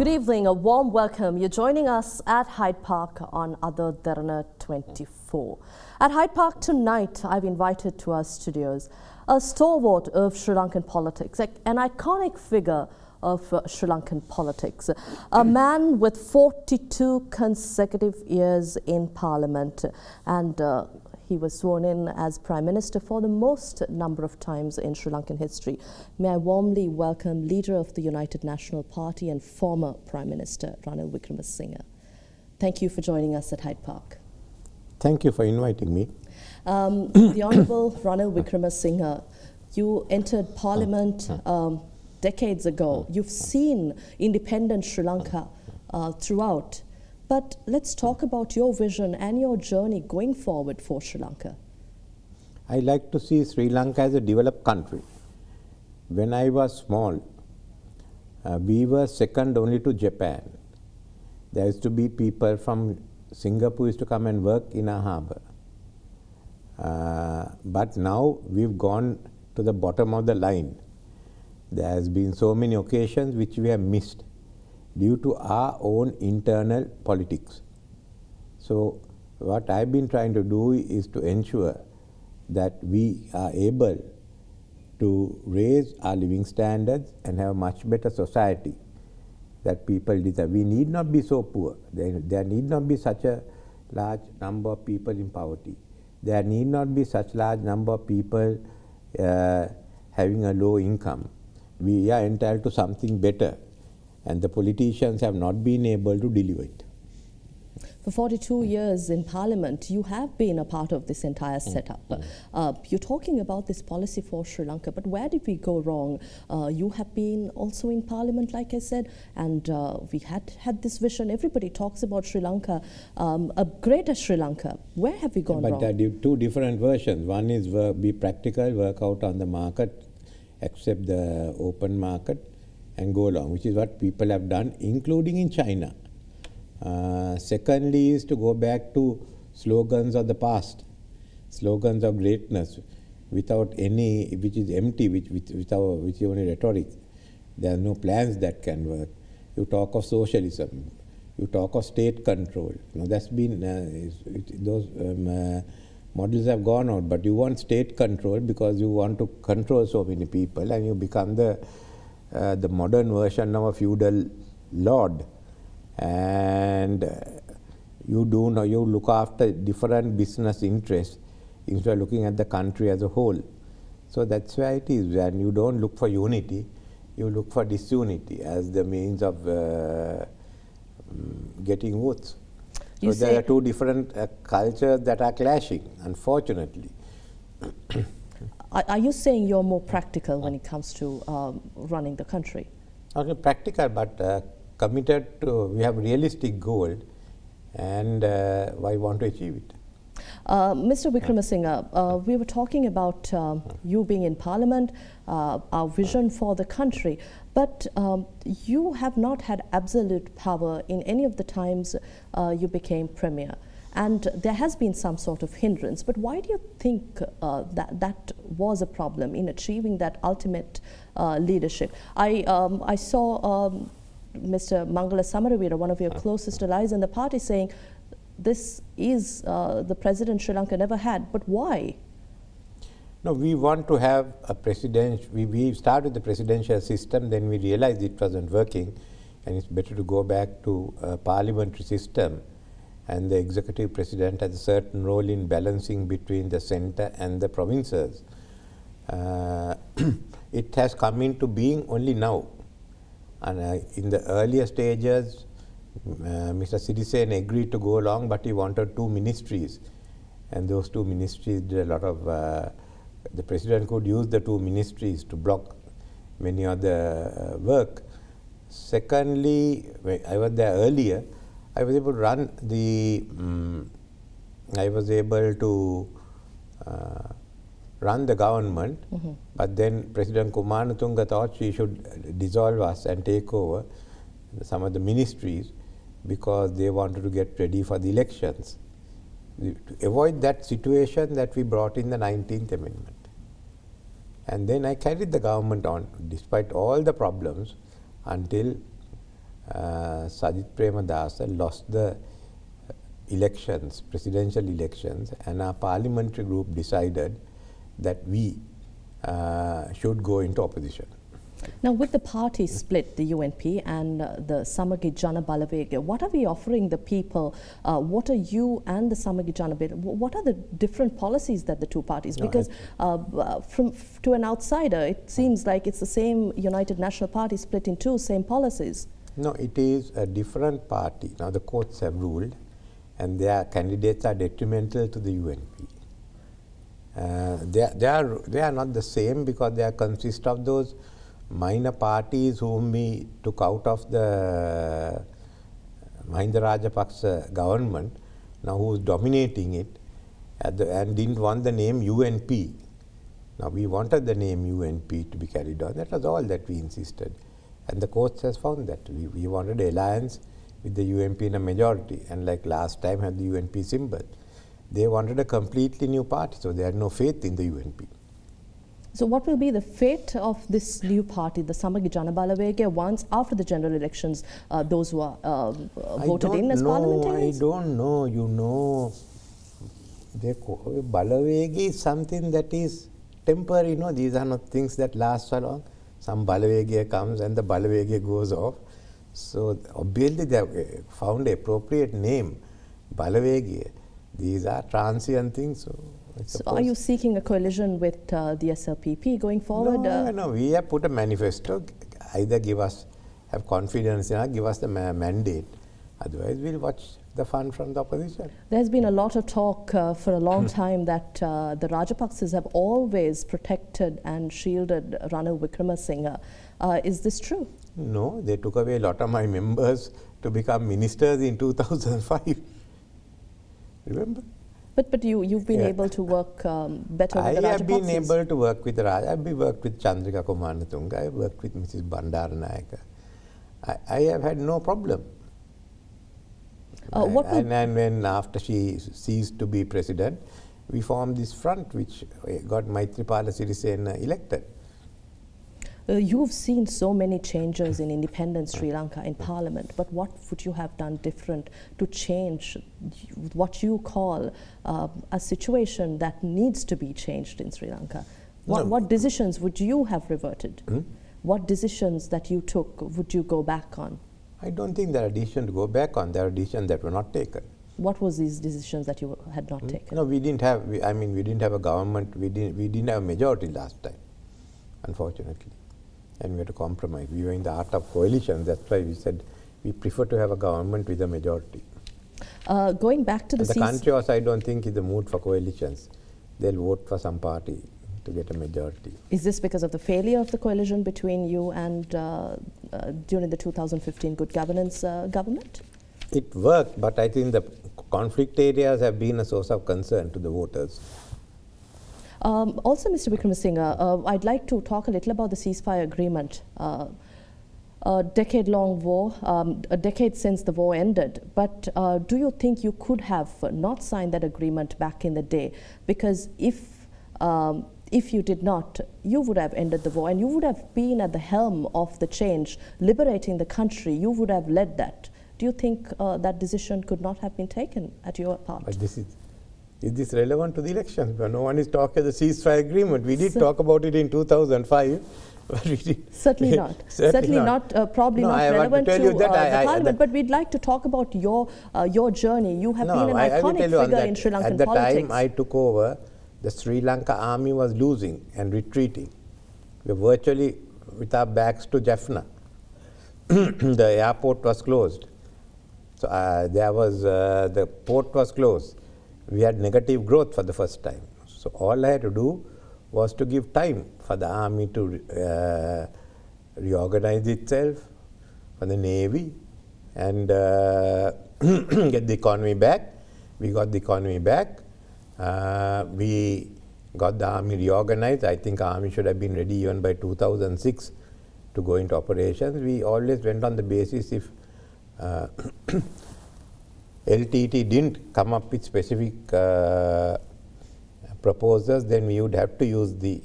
Good evening, a warm welcome. You're joining us at Hyde Park on Ada Derana 24. At Hyde Park tonight, I've invited to our studios a stalwart of Sri Lankan politics, an iconic figure of Sri Lankan politics, a man with 42 consecutive years in Parliament, and he was sworn in as Prime Minister for the most number of times in Sri Lankan history. May I warmly welcome leader of the United National Party and former Prime Minister Ranil Wickremesinghe. Thank you for joining us at Hyde Park. Thank you for inviting me. The Honourable Ranil Wickremesinghe, you entered Parliament decades ago. You've seen independent Sri Lanka throughout. But let's talk about your vision and your journey going forward for Sri Lanka. I like to see Sri Lanka as a developed country. When I was small, we were second only to Japan. There used to be people from Singapore used to come and work in our harbour. But now we've gone to the bottom of the line. There has been so many occasions which we have missed due to our own internal politics. So what I've been trying to do is to ensure that we are able to raise our living standards and have a much better society that people deserve. We need not be so poor. There need not be such a large number of people in poverty. There need not be such large number of people having a low income. We are entitled to something better, and the politicians have not been able to deliver it. For 42 years in Parliament, you have been a part of this entire setup. You're talking about this policy for Sri Lanka, but where did we go wrong? You have been also in Parliament, like I said, and we had this vision. Everybody talks about Sri Lanka, a greater Sri Lanka. Where have we gone wrong? But there are two different versions. One is be practical, work out on the market, accept the open market, and go along, which is what people have done, including in China. Secondly is to go back to slogans of the past, slogans of greatness, without any, which is empty, which is only rhetoric. There are no plans that can work. You talk of socialism, you talk of state control. That's been, those models have gone out, but you want state control because you want to control so many people, and you become the modern version of a feudal lord, and you look after different business interests instead of looking at the country as a whole. So that's where it is, and you don't look for unity, you look for disunity as the means of getting votes. So there are two different cultures that are clashing, unfortunately. Are you saying you're more practical when it comes to running the country? Not practical, but committed to, we have realistic goal, and I want to achieve it. Mr. Wickremesinghe, we were talking about you being in Parliament, our vision for the country, but you have not had absolute power in any of the times you became Premier. And there has been some sort of hindrance, but why do you think that was a problem in achieving that ultimate leadership? I saw Mr. Mangala Samaravira, one of your closest allies in the party, saying this is the president Sri Lanka never had, but why? No, we want to have a president. We started the presidential system, then we realized it wasn't working, and it's better to go back to a parliamentary system. And the executive president has a certain role in balancing between the center and the provinces. It has come into being only now. And in the earlier stages, Mr. Sirisena agreed to go along, but he wanted 2 ministries. And those 2 ministries did a lot of, the president could use the 2 ministries to block many other work. Secondly, I was there earlier, I was able to run the, run the government, but then President Kumaratunga thought she should dissolve us and take over some of the ministries because they wanted to get ready for the elections. To avoid that situation that we brought in the 19th Amendment. And then I carried the government on despite all the problems until Sajith Premadasa lost the elections, presidential elections, and our parliamentary group decided that we should go into opposition. Now, with the party split, the UNP and the Samagi Jana Balawegaya, what are we offering the people? What are you and the Samagi Jana Balawegaya? What are the different policies that the two parties? Because to an outsider, it seems like it's the same United National Party split in two, same policies. No, it is a different party. Now the courts have ruled, and their candidates are detrimental to the UNP. They are not the same because they consist of those minor parties whom we took out of the Mahinda Rajapaksa government, now who is dominating it, and didn't want the name UNP. Now we wanted the name UNP to be carried on. That was all that we insisted. And the courts has found that. We wanted an alliance with the UNP in a majority, and like last time had the UNP symbol. They wanted a completely new party, so they had no faith in the UNP. So what will be the fate of this new party, the Samagi Jana Balawegaya, once after the general elections, those who are voted in as parliamentarians? I don't know. You know, Balawegaya is something that is temporary. You know, these are not things that last so long. Some Balawegaya comes and the Balawegaya goes off. So obviously they have found an appropriate name, Balawegaya. These are transient things. So are you seeking a coalition with the SLPP going forward? No, we have put a manifesto. Either have confidence in us, give us the mandate. Otherwise, we'll watch the fun from the opposition. There's been a lot of talk for a long time that the Rajapaksas have always protected and shielded Ranil Wickremesinghe. Is this true? No, they took away a lot of my members to become ministers in 2005. Remember? But you've been able to work better with the Rajapaksas. I have been able to work with the Raj. I've worked with Chandrika Kumanatunga. I've worked with Mrs. Bandaranayaka. I have had no problem. And when after she ceased to be president, we formed this front which got Maithripala Sirisena elected. You've seen so many changes in independent Sri Lanka in Parliament, but what would you have done different to change what you call a situation that needs to be changed in Sri Lanka? What decisions would you have reverted? What decisions that you took would you go back on? I don't think there are decisions to go back on. There are decisions that were not taken. What was these decisions that you had not taken? No, we didn't have. We didn't have a government. We didn't have a majority last time, unfortunately, and we had to compromise. We were in the art of coalition. That's why we said we prefer to have a government with a majority. Going back to the country also, I don't think is the mood for coalitions. They'll vote for some party to get a majority. Is this because of the failure of the coalition between you and during the 2015 Good Governance government? It worked, but I think the conflict areas have been a source of concern to the voters. Also, Mr. Wickremesinghe, I'd like to talk a little about the ceasefire agreement. A decade-long war, a decade since the war ended. But do you think you could have not signed that agreement back in the day? Because if you did not, you would have ended the war and you would have been at the helm of the change, liberating the country. You would have led that. Do you think that decision could not have been taken at your part? But is this relevant to the elections? No one is talking the ceasefire agreement. We did talk about it in 2005. But we did certainly not. Certainly not. Probably not relevant to the parliament. But we'd like to talk about your journey. You have been an iconic figure in Sri Lankan politics. At the time I took over, the Sri Lanka army was losing and retreating. We were virtually with our backs to Jaffna. The airport was closed. So the port was closed. We had negative growth for the first time. So all I had to do was to give time for the army to reorganize itself, for the navy, and get the economy back. We got the economy back. We got the army reorganized. I think our army should have been ready even by 2006 to go into operations. We always went on the basis if LTT didn't come up with specific proposals, then we would have to use the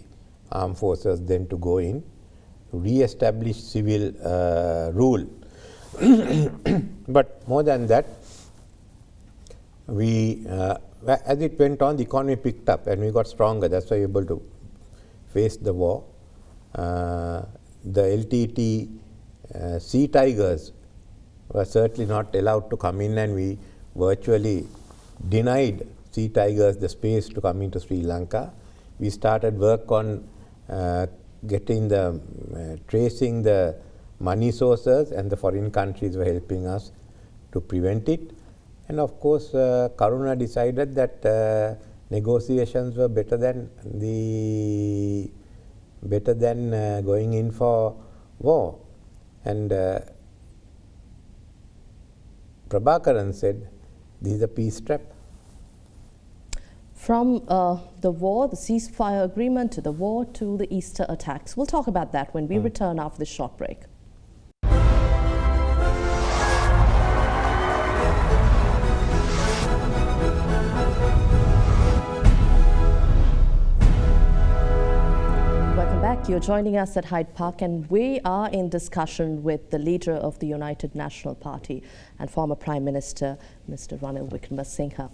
armed forces then to go in, re-establish civil rule But more than that, we, as it went on, the economy picked up and we got stronger. That's why we were able to face the war. The LTT sea tigers were certainly not allowed to come in, and we virtually denied sea tigers the space to come into Sri Lanka. We started work on getting the tracing the money sources, and the foreign countries were helping us to prevent it. And of course, Karuna decided that negotiations were better than going in for war. And Prabhakaran said, "This is a peace trap." From the war, the ceasefire agreement, to the war, to the Easter attacks. We'll talk about that when we return after this short break. You're joining us at Hyde Park, and we are in discussion with the leader of the United National Party and former Prime Minister, Mr. Ranil Wickremesinghe.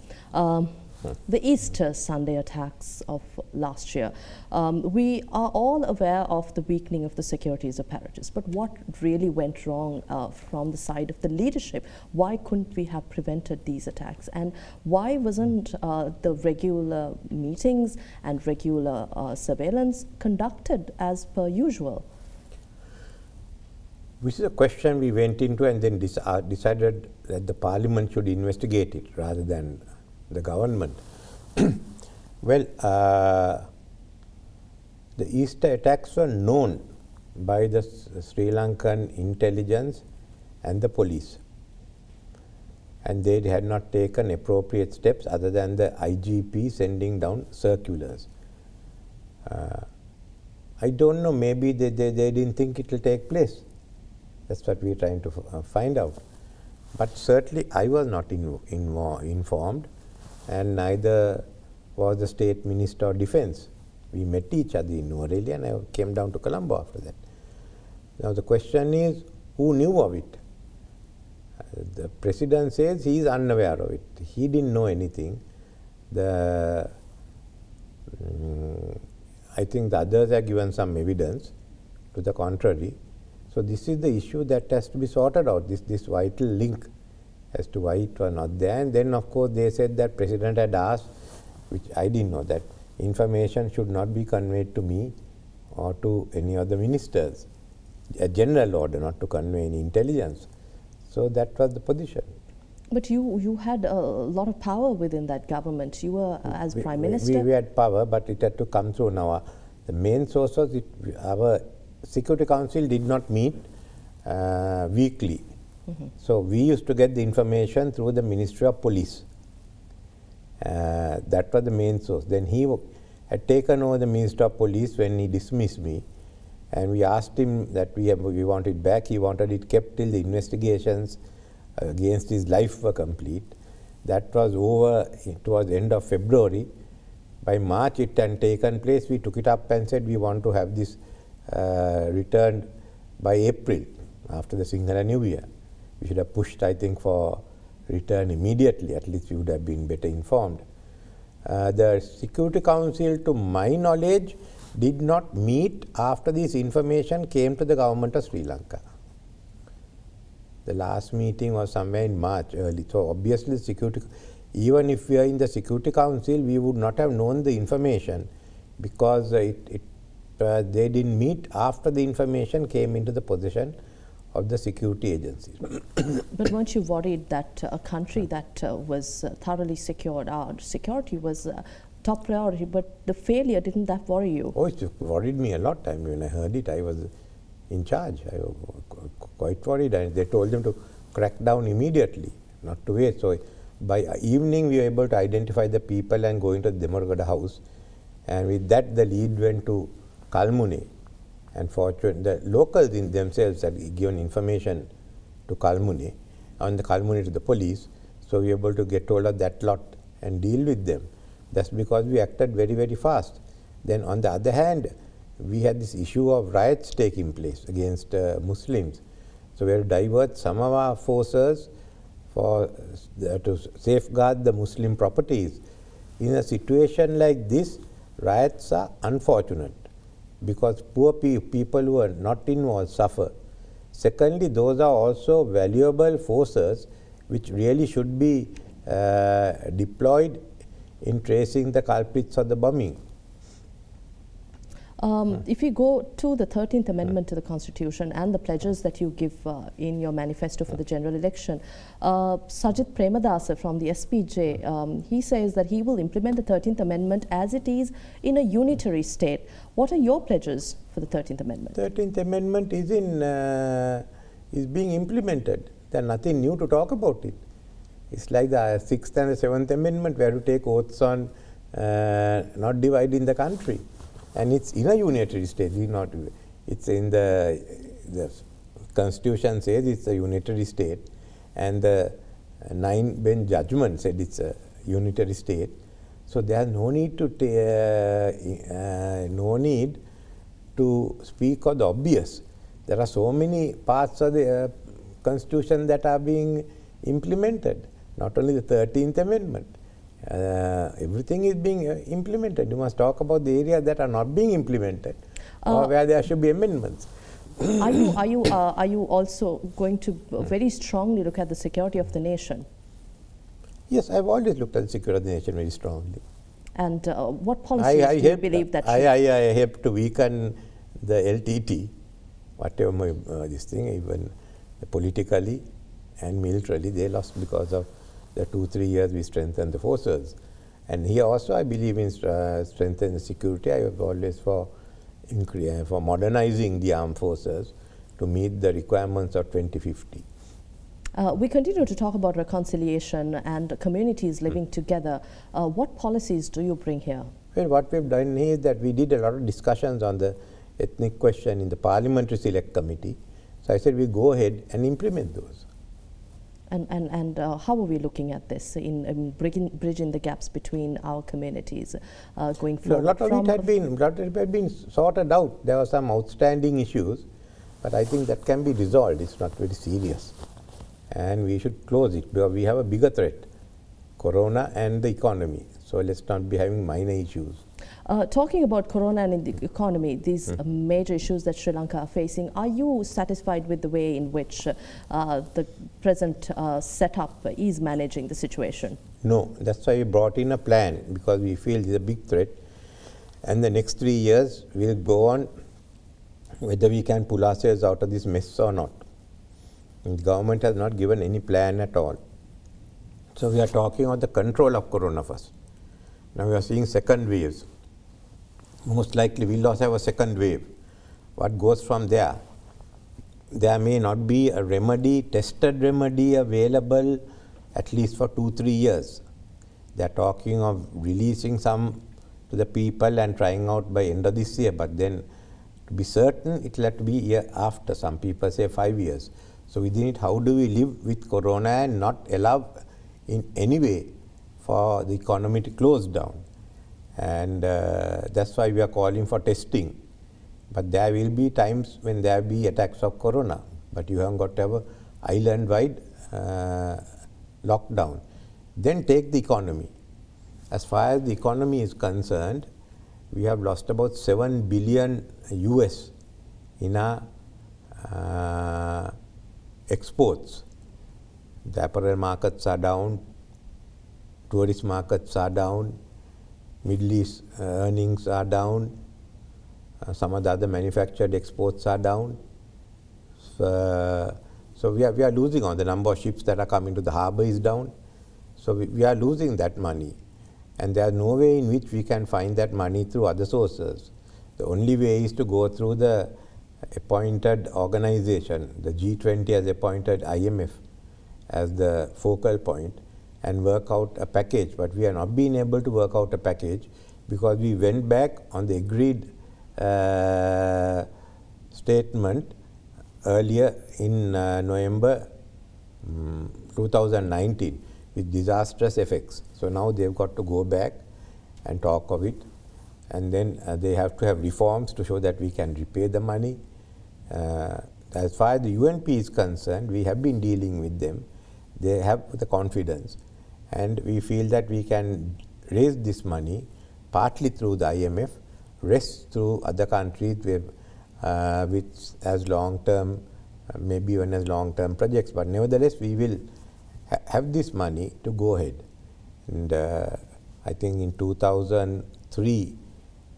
The Easter Sunday attacks of last year. We are all aware of the weakening of the securities apparatus, but what really went wrong from the side of the leadership? Why couldn't we have prevented these attacks? And why wasn't the regular meetings and regular surveillance conducted as per usual? Which is a question we went into and then decided that the Parliament should investigate it rather than the government. Well, the Easter attacks were known by the Sri Lankan intelligence and the police, and they had not taken appropriate steps other than the IGP sending down circulars. I don't know, maybe they didn't think it will take place. That's what we're trying to find out. But certainly I was not informed, and neither was the State Minister of Defence. We met each other in Nuwara and I came down to Colombo after that. Now the question is, who knew of it? The President says he is unaware of it. He didn't know anything. I think the others have given some evidence to the contrary. So this is the issue that has to be sorted out, this vital link as to why it was not there. And then of course they said that President had asked, which I didn't know, that information should not be conveyed to me or to any other ministers. A general order not to convey any intelligence. So that was the position. But you had a lot of power within that government. You were as Prime Minister. We had power, but it had to come through. Now the main source was our Security Council did not meet weekly. So we used to get the information through the Ministry of Police. That was the main source. Then he had taken over the Minister of Police when he dismissed me, and we asked him that we want it back. He wanted it kept till the investigations against his life were complete. That was over towards the end of February. By March it had taken place. We took it up and said we want to have this returned by April, after the Sinhala New Year. We should have pushed, I think, for return immediately. At least we would have been better informed. The Security Council, to my knowledge, did not meet after this information came to the government of Sri Lanka. The last meeting was somewhere in March early. So obviously even if we are in the Security Council, we would not have known the information, because they didn't meet after the information came into the possession of the security agencies. But weren't you worried that a country that was thoroughly secured, our security was top priority, but the failure, didn't that worry you? Oh, it worried me a lot. I mean, when I heard it, I was in charge. I was quite worried, and they told them to crack down immediately, not to wait. So by evening, we were able to identify the people and go into the Demargada house, and with that the lead went to Kalmune. And fortunately, the locals in themselves had given information to Kalmune, and the Kalmune to the police. So we were able to get hold of that lot and deal with them. That's because we acted very, very fast. Then on the other hand, we had this issue of riots taking place against Muslims. So we have to divert some of our forces for to safeguard the Muslim properties. In a situation like this, riots are unfortunate because poor people who are not involved suffer. Secondly, those are also valuable forces which really should be deployed in tracing the culprits of the bombing. If you go to the 13th Amendment to the Constitution and the pledges that you give in your manifesto for the general election, Sajith Premadasa from the SPJ, he says that he will implement the 13th Amendment as it is in a unitary state. What are your pledges for the 13th Amendment? 13th Amendment is being implemented. There's nothing new to talk about it. It's like the 6th and the 7th Amendment where you take oaths on not dividing the country. And it's in a unitary state. It's in the Constitution says it's a unitary state, and the 9-bench judgment said it's a unitary state. So there's no need to speak of the obvious. There are so many parts of the Constitution that are being implemented. Not only the 13th Amendment. Everything is being implemented. You must talk about the areas that are not being implemented or where there should be amendments. Are you also going to very strongly look at the security of the nation? Yes, I've always looked at the security of the nation very strongly. And what policies do you believe that I help to weaken the LTT, whatever this thing, even politically and militarily, they lost because of the 2-3 years we strengthened the forces. And here also I believe in strengthening the security. I have always for modernizing the armed forces to meet the requirements of 2050. We continue to talk about reconciliation and communities living together. What policies do you bring here? Well, what we've done here is that we did a lot of discussions on the ethnic question in the Parliamentary Select Committee. So I said we go ahead and implement those. And how are we looking at this in bridging the gaps between our communities going forward? A lot of it had been sorted out. There were some outstanding issues, but I think that can be resolved. It's not very serious. And we should close it because we have a bigger threat, Corona and the economy. So let's not be having minor issues. Talking about Corona and the economy, these major issues that Sri Lanka are facing, are you satisfied with the way in which the present setup is managing the situation? No, that's why we brought in a plan, because we feel it's a big threat. And the next 3 years we'll go on whether we can pull ourselves out of this mess or not. And the government has not given any plan at all. So we are talking about the control of Corona first. Now we are seeing second waves. Most likely we'll also have a second wave. What goes from there? There may not be a remedy, tested remedy available at least for 2-3 years. They are talking of releasing some to the people and trying out by end of this year, but then to be certain it will have to be year after. Some people say 5 years. So within it, how do we live with Corona and not allow in any way for the economy to close down? And that's why we are calling for testing. But there will be times when there will be attacks of Corona, but you haven't got to have an island-wide lockdown. Then take the economy. As far as the economy is concerned, we have lost about $7 billion US in our exports. The apparel markets are down, tourist markets are down, Middle East earnings are down, some of the other manufactured exports are down. So we are losing on the number of ships that are coming to the harbour is down. So we are losing that money. And there is no way in which we can find that money through other sources. The only way is to go through the appointed organization. The G20 has appointed IMF as the focal point and work out a package. But we have not been able to work out a package because we went back on the agreed statement earlier in November 2019 with disastrous effects. So now they've got to go back and talk of it, and then they have to have reforms to show that we can repay the money. as far as the UNP is concerned, we have been dealing with them. They have the confidence, and we feel that we can raise this money partly through the IMF, rest through other countries with as long-term, maybe even as long-term projects. But nevertheless, we will have this money to go ahead. And I think in 2003,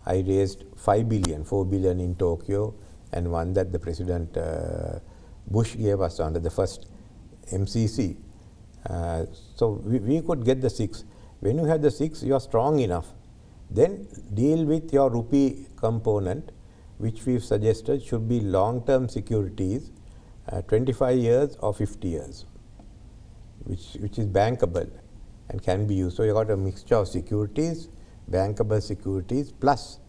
I raised 5 billion, 4 billion in Tokyo, and one that the President Bush gave us under the first MCC. So we could get the 6. When you have the 6, you are strong enough. Then deal with your rupee component, which we've suggested should be long-term securities, 25 years or 50 years, which is bankable and can be used. So you got a mixture of securities, bankable securities, plus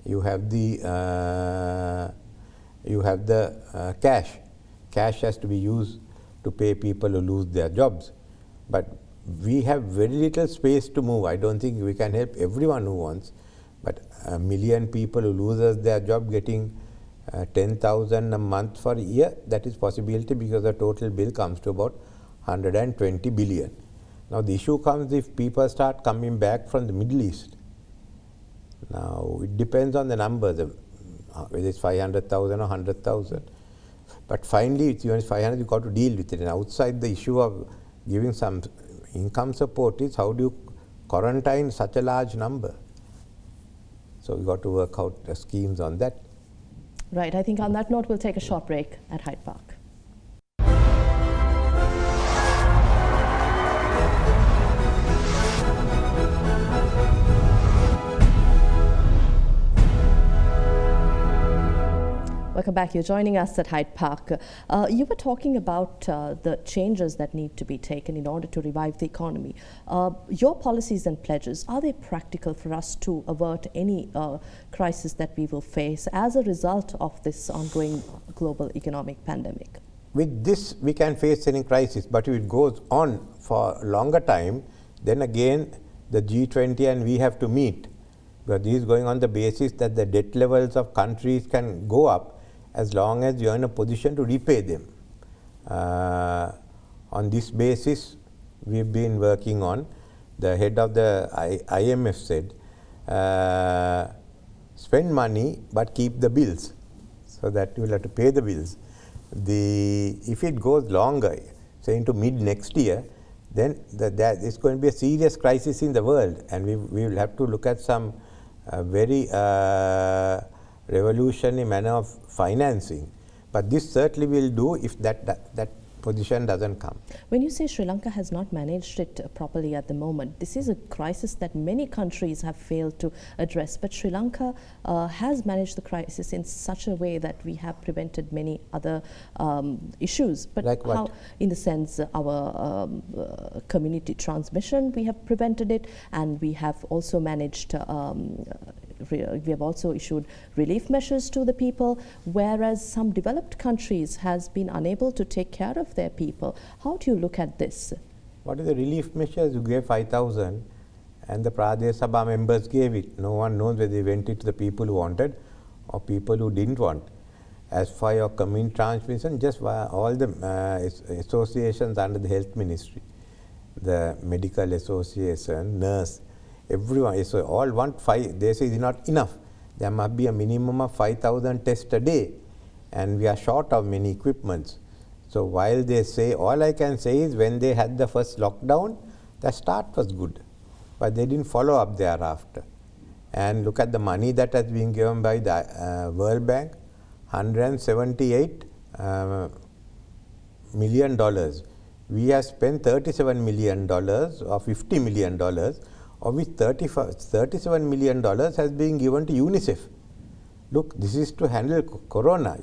you have the cash. Cash has to be used to pay people who lose their jobs. But we have very little space to move. I don't think we can help everyone who wants, but a million people who loses their job getting 10,000 a month for a year, that is possibility, because the total bill comes to about 120 billion. Now the issue comes if people start coming back from the Middle East. Now it depends on the numbers, whether it's 500,000 or 100,000. But finally, it's even 500, you've got to deal with it. And outside the issue of giving some income support is how do you quarantine such a large number? So we've got to work out schemes on that. Right. I think on that note, we'll take a short break at Hyde Park. Welcome back. You're joining us at Hyde Park. You were talking about the changes that need to be taken in order to revive the economy. Your policies and pledges, are they practical for us to avert any crisis that we will face as a result of this ongoing global economic pandemic? With this, we can face any crisis, but if it goes on for a longer time, then again the G20 and we have to meet. But this is going on the basis that the debt levels of countries can go up as long as you are in a position to repay them. On this basis, we've been working on. The head of the IMF said, spend money but keep the bills, so that you will have to pay the bills. If it goes longer, say into mid next year, then there is going to be a serious crisis in the world, and we will have to look at some very revolutionary manner of financing. But this certainly will do if that position doesn't come. When you say Sri Lanka has not managed it properly at the moment, this is a crisis that many countries have failed to address, but Sri Lanka has managed the crisis in such a way that we have prevented many other issues. But like what? How, in the sense our community transmission, we have prevented it, and we have also managed we have also issued relief measures to the people, whereas some developed countries has been unable to take care of their people. How do you look at this? What are the relief measures? You gave 5,000 and the Pradesh Sabha members gave it. No one knows whether they went it to the people who wanted or people who didn't want. As for your community transmission, just all the associations under the health ministry, the medical association, nurse, everyone, so all want 5, they say it's not enough. There must be a minimum of 5,000 tests a day, and we are short of many equipments. So while they say, all I can say is when they had the first lockdown, the start was good, but they didn't follow up thereafter. And look at the money that has been given by the World Bank, $178 million. We have spent $37 million or $50 million, of which $37 million has been given to UNICEF. Look, this is to handle corona.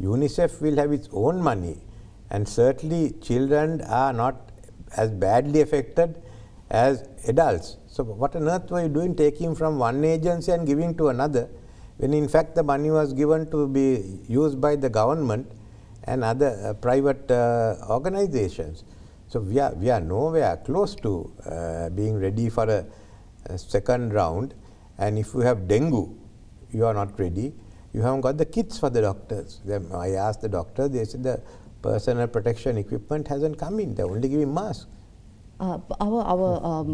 UNICEF will have its own money, and certainly children are not as badly affected as adults. So what on earth were you doing, taking from one agency and giving to another, when in fact the money was given to be used by the government and other private organizations. So we are nowhere close to being ready for a second round. And if you have dengue, you are not ready. You haven't got the kits for the doctors. Then I asked the doctor, they said the personal protection equipment hasn't come in. They're only giving masks. Our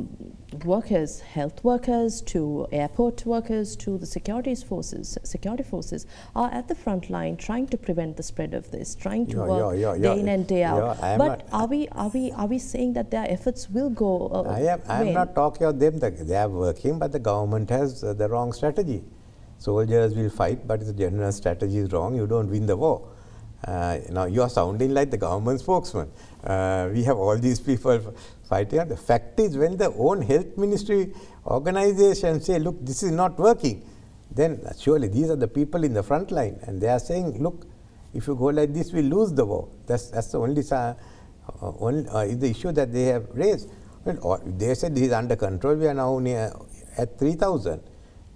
workers, health workers, to airport workers, to the security forces, are at the front line trying to prevent the spread of this, trying to work day in and day out. But are we saying that their efforts will go? I am not talking of them. They are working, but the government has the wrong strategy. Soldiers will fight, but the general strategy is wrong. You don't win the war. Now you are sounding like the government spokesman. We have all these people fighting. The fact is, when the own health ministry organizations say, look, this is not working, then surely these are the people in the front line, and they are saying, look, if you go like this, we lose the war. That's the only the issue that they have raised. Well, they said this is under control. We are now near at 3,000,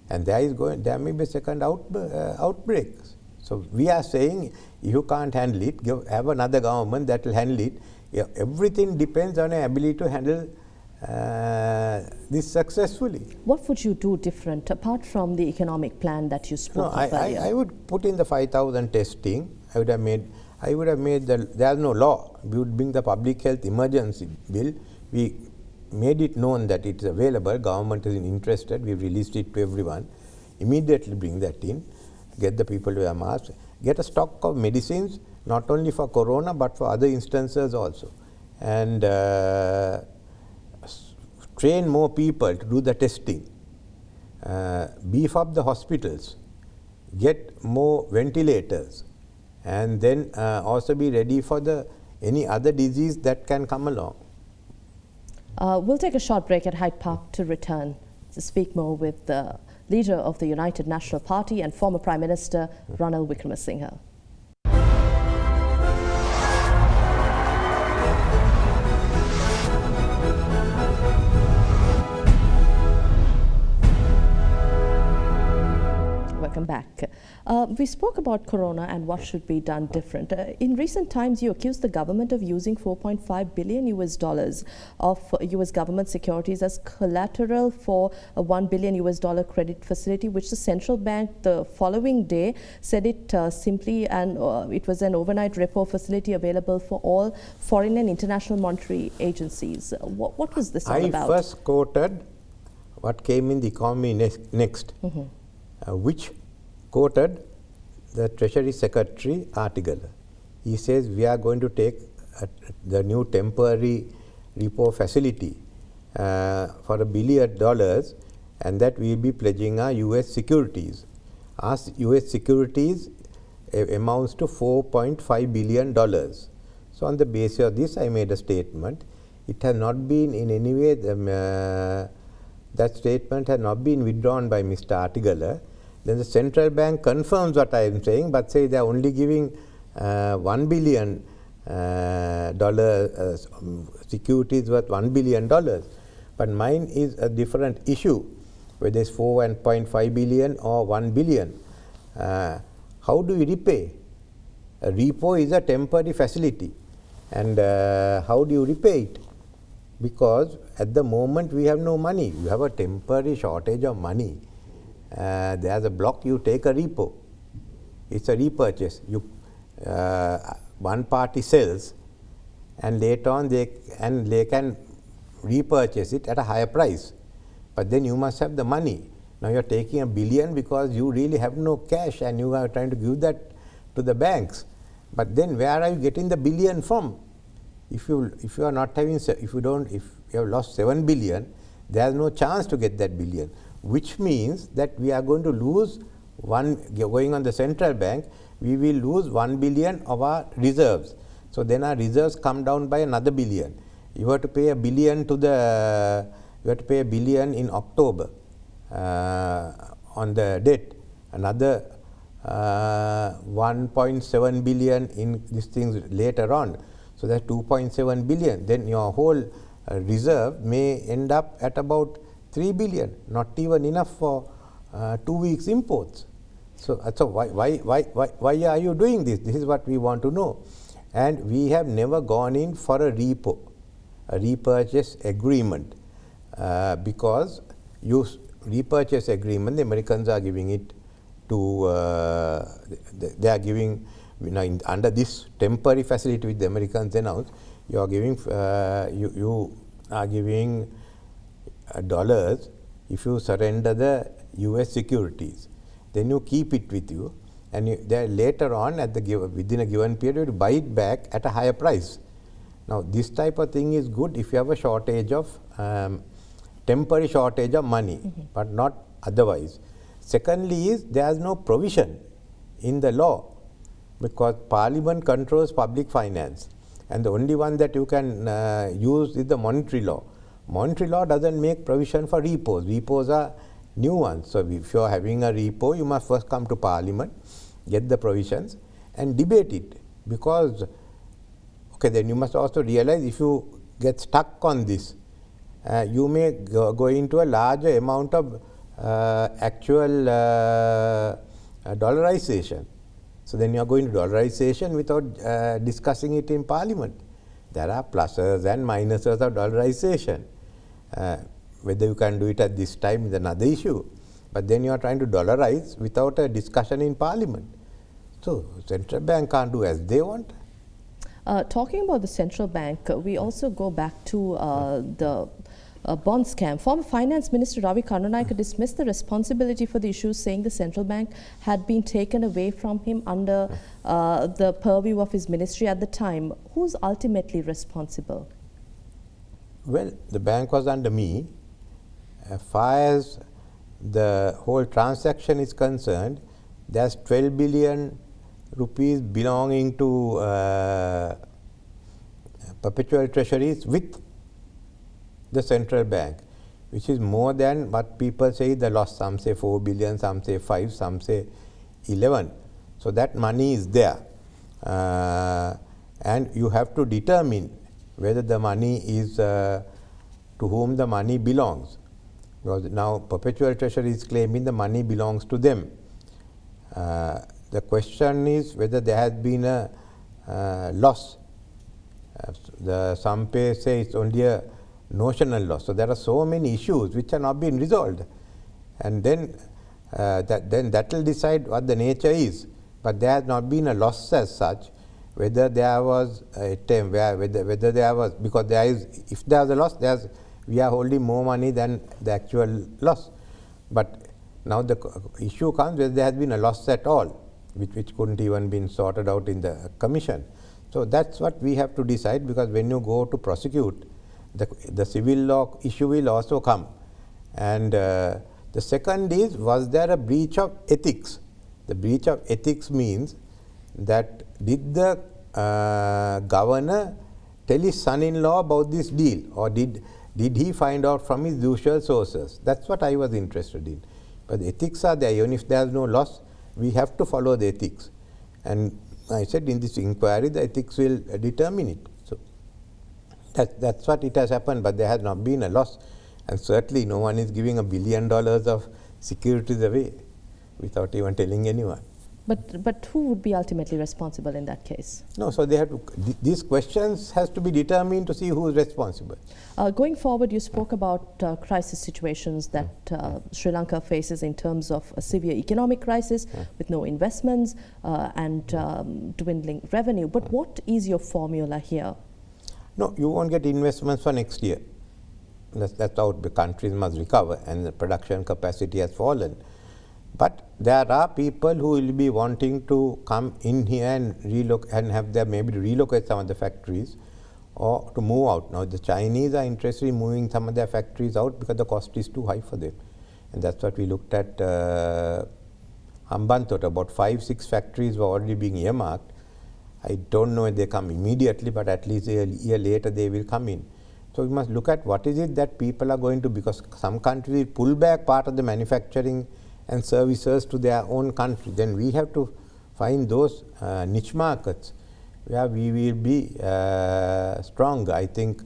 and there may be a second outbreak. So we are saying, you can't handle it, have another government that will handle it. Yeah, everything depends on your ability to handle this successfully. What would you do different, apart from the economic plan that you spoke of earlier? I would put in the 5,000 testing. I would have made there's no law. We would bring the public health emergency bill. We made it known that it's available. Government is interested. We released it to everyone. Immediately bring that in. Get the people to wear masks. Get a stock of medicines, not only for corona, but for other instances also. And train more people to do the testing. Beef up the hospitals. Get more ventilators. And then also be ready for any other disease that can come along. We'll take a short break at Hyde Park to return to speak more with the leader of the United National Party and former Prime Minister Ranil Wickremesinghe. Welcome back. We spoke about corona and what should be done different. In recent times, you accused the government of using $4.5 billion of US government securities as collateral for a $1 billion credit facility, which the central bank the following day said it it was an overnight repo facility available for all foreign and international monetary agencies. What was this all about? I first quoted what came in the Economy Next, which quoted the Treasury Secretary article. He says we are going to take the new temporary repo facility for $1 billion, and that we will be pledging our US securities. Our US securities amounts to $4.5 billion. So on the basis of this, I made a statement. It has not been in any way, that statement has not been withdrawn by Mr. Artigala. Then the central bank confirms what I am saying, but say they are only giving $1 billion securities worth $1 billion. But mine is a different issue, whether it's $4.5 billion or $1 billion. How do you repay? A repo is a temporary facility, and how do you repay it? Because at the moment we have no money. You have a temporary shortage of money. There's a block, you take a repo. It's a repurchase. One party sells, and later on they can repurchase it at a higher price. But then you must have the money. Now you're taking $1 billion because you really have no cash, and you are trying to give that to the banks. But then where are you getting the $1 billion from? If you are not having, if you have lost $7 billion, there's no chance to get that $1 billion. Which means that we are going to lose going on the central bank, we will lose $1 billion of our reserves. So then our reserves come down by another $1 billion. You have to pay $1 billion $1 billion in October on the debt, another 1.7 billion in these things later on. So that's 2.7 billion. Then your whole reserve may end up at about 3 billion, not even enough for 2 weeks imports. So why are you doing this? This is what we want to know. And we have never gone in for a repurchase agreement, because repurchase agreement, the Americans are giving it to, they are giving, under this temporary facility which the Americans announced, you are giving, you are giving dollars if you surrender the US securities. Then you keep it with you, and later on within a given period you buy it back at a higher price. Now this type of thing is good if you have a shortage of temporary shortage of money, but not otherwise. Secondly is there is no provision in the law, because Parliament controls public finance, and the only one that you can use is the monetary law. Monetary law doesn't make provision for repos. Repos are new ones. So if you are having a repo, you must first come to Parliament, get the provisions and debate it, because then you must also realize if you get stuck on this, you may go into a larger amount of actual dollarization. So then you are going to dollarization without discussing it in Parliament. There are pluses and minuses of dollarization. Whether you can do it at this time is another issue. But then you are trying to dollarize without a discussion in Parliament. So central bank can't do as they want. Talking about the central bank, we also go back to the bond scam. Former Finance Minister Ravi Karunanayake dismissed the responsibility for the issues, saying the central bank had been taken away from him under the purview of his ministry at the time. Who's ultimately responsible? Well, the bank was under me. As far as the whole transaction is concerned, there's 12 billion rupees belonging to perpetual treasuries with the central bank, which is more than what people say the loss. Some say 4 billion, some say 5, some say 11. So that money is there, and you have to determine whether the money is to whom the money belongs, because now perpetual treasury is claiming the money belongs to them. The question is whether there has been a loss. Some say it's only a notional loss. So there are so many issues which are not being resolved, and then that will decide what the nature is. But there has not been a loss as such. Whether there was a time whether there was, because there is, if there is a loss, we are holding more money than the actual loss. But now the issue comes whether there has been a loss at all, which couldn't even been sorted out in the commission. So that's what we have to decide, because when you go to prosecute, the civil law issue will also come. And the second is, was there a breach of ethics? The breach of ethics means that did the governor tell his son-in-law about this deal, or did he find out from his usual sources? That's what I was interested in. But the ethics are there. Even if there is no loss, we have to follow the ethics. And I said in this inquiry, the ethics will determine it. So that's what it has happened, but there has not been a loss. And certainly no one is giving $1 billion of securities away without even telling anyone. But who would be ultimately responsible in that case? No, so they have to, these questions has to be determined to see who is responsible. Going forward, you spoke about crisis situations that Sri Lanka faces in terms of a severe economic crisis with no investments and dwindling revenue. But what is your formula here? No, you won't get investments for next year. That's out. The countries must recover and the production capacity has fallen. But there are people who will be wanting to come in here and relocate and have their, maybe to relocate some of the factories or to move out. Now the Chinese are interested in moving some of their factories out because the cost is too high for them. And that's what we looked at Hambantota. About 5-6 factories were already being earmarked. I don't know if they come immediately, but at least a year later they will come in. So we must look at what is it that people are going to, because some countries pull back part of the manufacturing and services to their own country. Then we have to find those niche markets where we will be strong. I think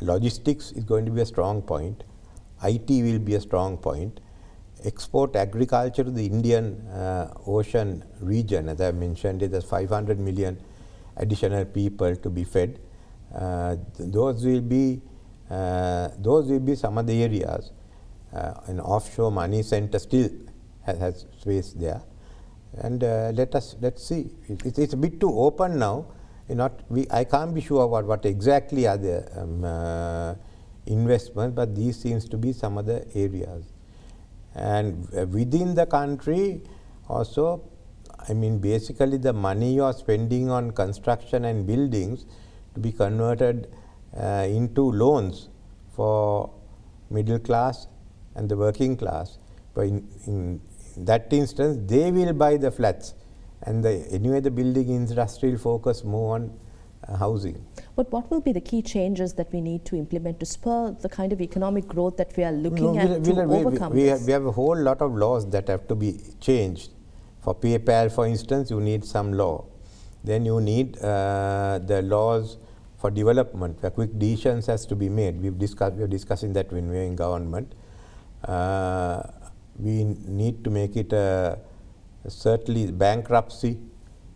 logistics is going to be a strong point. IT will be a strong point. Export agriculture to the Indian Ocean region, as I mentioned, there's 500 million additional people to be fed. Those will be some of the areas. An offshore money center still has space there. And let's see. It's a bit too open now. I can't be sure what exactly are the investments, but these seems to be some other areas. And within the country also, I mean, basically the money you are spending on construction and buildings to be converted into loans for middle class and the working class. But in that instance, they will buy the flats, and anyway the building industry will focus more on housing. But what will be the key changes that we need to implement to spur the kind of economic growth that we are looking at to overcome this? We have a whole lot of laws that have to be changed. For PayPal, for instance, you need some law. Then you need the laws for development, where quick decisions has to be made. We are discussing that when we are in government. We need to make it certainly bankruptcy,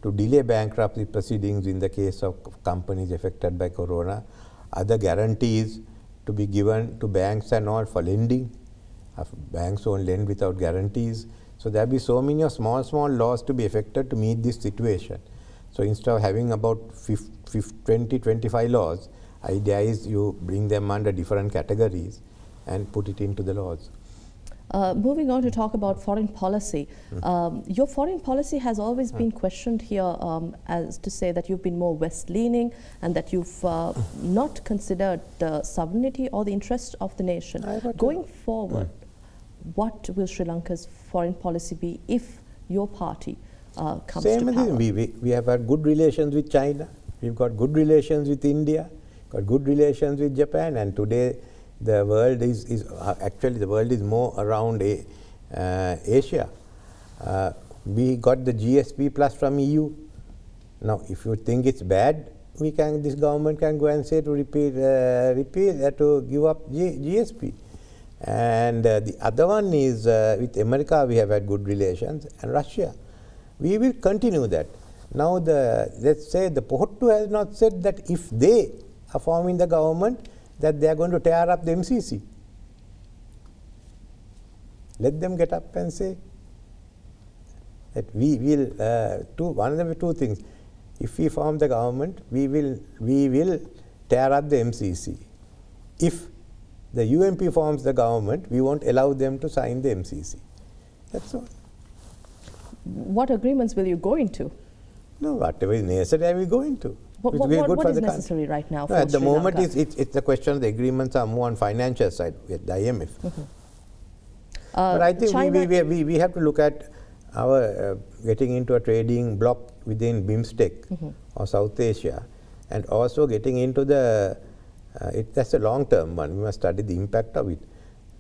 to delay bankruptcy proceedings in the case of companies affected by corona, other guarantees to be given to banks and all for lending. Banks won't lend without guarantees. So there will be so many small laws to be effected to meet this situation. So instead of having about 20, 25 laws, idea is you bring them under different categories and put it into the laws. Moving on to talk about foreign policy. Your foreign policy has always been questioned here as to say that you've been more West-leaning and that you've not considered the sovereignty or the interest of the nation. Going forward, what will Sri Lanka's foreign policy be if your party comes to power? We have had good relations with China, we've got good relations with India, got good relations with Japan, and today the world actually the world is more around Asia. We got the GSP plus from EU. Now, if you think it's bad, this government can go and say to repeal to give up GSP. And the other one is with America we have had good relations, and Russia. We will continue that. Now, let's say the Porto has not said that if they are forming the government, that they are going to tear up the MCC. Let them get up and say that we will one of the two things. If we form the government, we will tear up the MCC. If the UMP forms the government, we won't allow them to sign the MCC. That's all. What agreements will you go into? No, whatever is necessary, I will go into. What is necessary right now for At the Sri moment, Lanka? it's the question of the agreements are more on financial side with the IMF. But I think we have to look at our getting into a trading bloc within BIMSTEC or South Asia, and also getting into that's a long-term one. We must study the impact of it.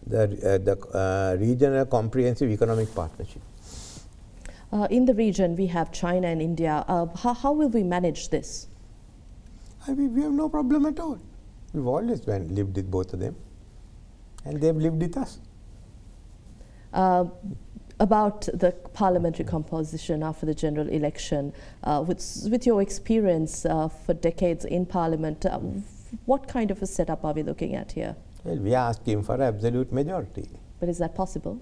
The regional comprehensive economic partnership. In the region, we have China and India. How will we manage this? We have no problem at all. We've always lived with both of them, and they've lived with us. About the parliamentary composition after the general election, with your experience for decades in parliament, what kind of a setup are we looking at here? Well, we are asking for absolute majority. But is that possible?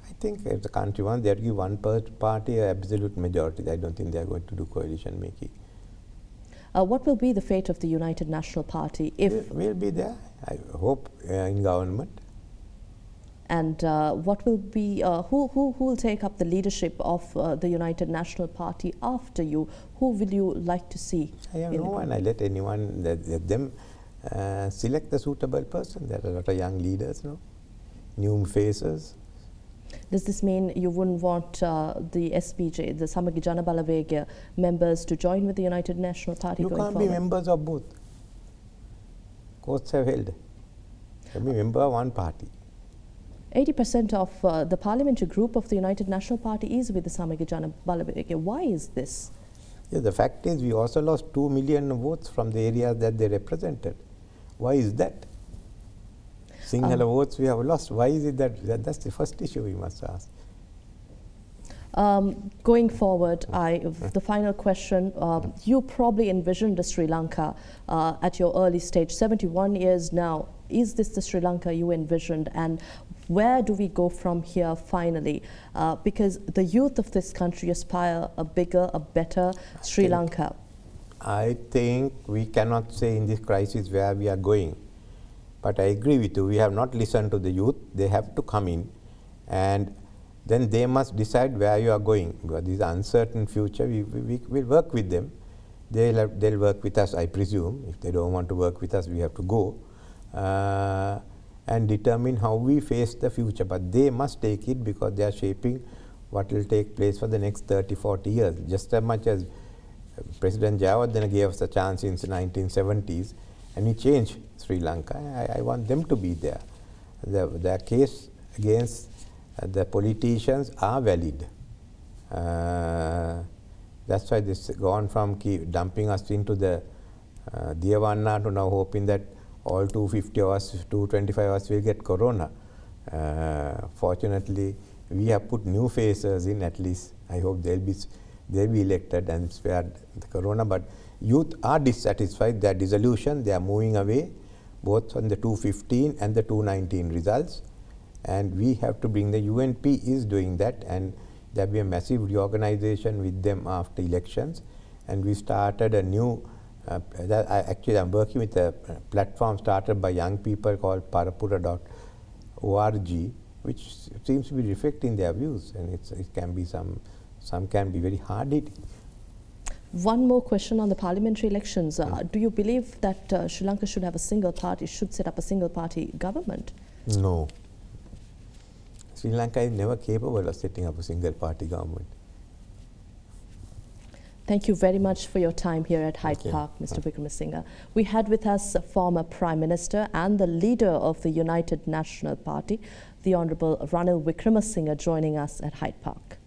I think if the country wants, they have to give one party an absolute majority. I don't think they are going to do coalition making. What will be the fate of the United National Party if... We'll be there, I hope, in government. And what will be, who will take up the leadership of the United National Party after you? Who will you like to see? I have no one. I let anyone, let them select the suitable person. There are a lot of young leaders now, new faces. Does this mean you wouldn't want the SPJ, the Samagi Jana Balawegaya members to join with the United National Party going forward? You can't be members of both. Courts have held. You can be member of one party. 80% of the parliamentary group of the United National Party is with the Samagi Jana Balawegaya. Why is this? Yeah, the fact is we also lost 2 million votes from the areas that they represented. Why is that? Sinhala votes we have lost. Why is it that's the first issue we must ask. Going forward, the final question, you probably envisioned the Sri Lanka at your early stage, 71 years now. Is this the Sri Lanka you envisioned, and Where do we go from here finally? Because the youth of this country aspire a bigger, a better Sri Lanka. I think we cannot say in this crisis where we are going. But I agree with you, we have not listened to the youth. They have to come in, and then they must decide where you are going. Because this is an uncertain future, we will work with them. They'll work with us, I presume. If they don't want to work with us, we have to go and determine how we face the future. But they must take it, because they are shaping what will take place for the next 30, 40 years. Just as much as President Jayawardena gave us a chance in the 1970s, and he changed Sri Lanka. I want them to be there. Their case against the politicians are valid. That's why this gone from dumping us into the Diyavanna to now hoping that all 250 of us, 225 of us will get corona. Fortunately, we have put new faces in. At least I hope they'll be elected and spared the corona. But youth are dissatisfied, they are disillusioned, they are moving away, both on the 215 and the 219 results. And we have to bring, the UNP is doing that, and there will be a massive reorganization with them after elections. And we started a new, actually I'm working with a platform started by young people called parapura.org, which seems to be reflecting their views, and it can be some can be very hard-hitting. One more question on the parliamentary elections. Do you believe that Sri Lanka should have a single party, should set up a single party government? No. Sri Lanka is never capable of setting up a single party government. Thank you very much for your time here at Hyde Park, Mr. Wickremesinghe. We had with us a former Prime Minister and the leader of the United National Party, the Honourable Ranil Wickremesinghe, joining us at Hyde Park.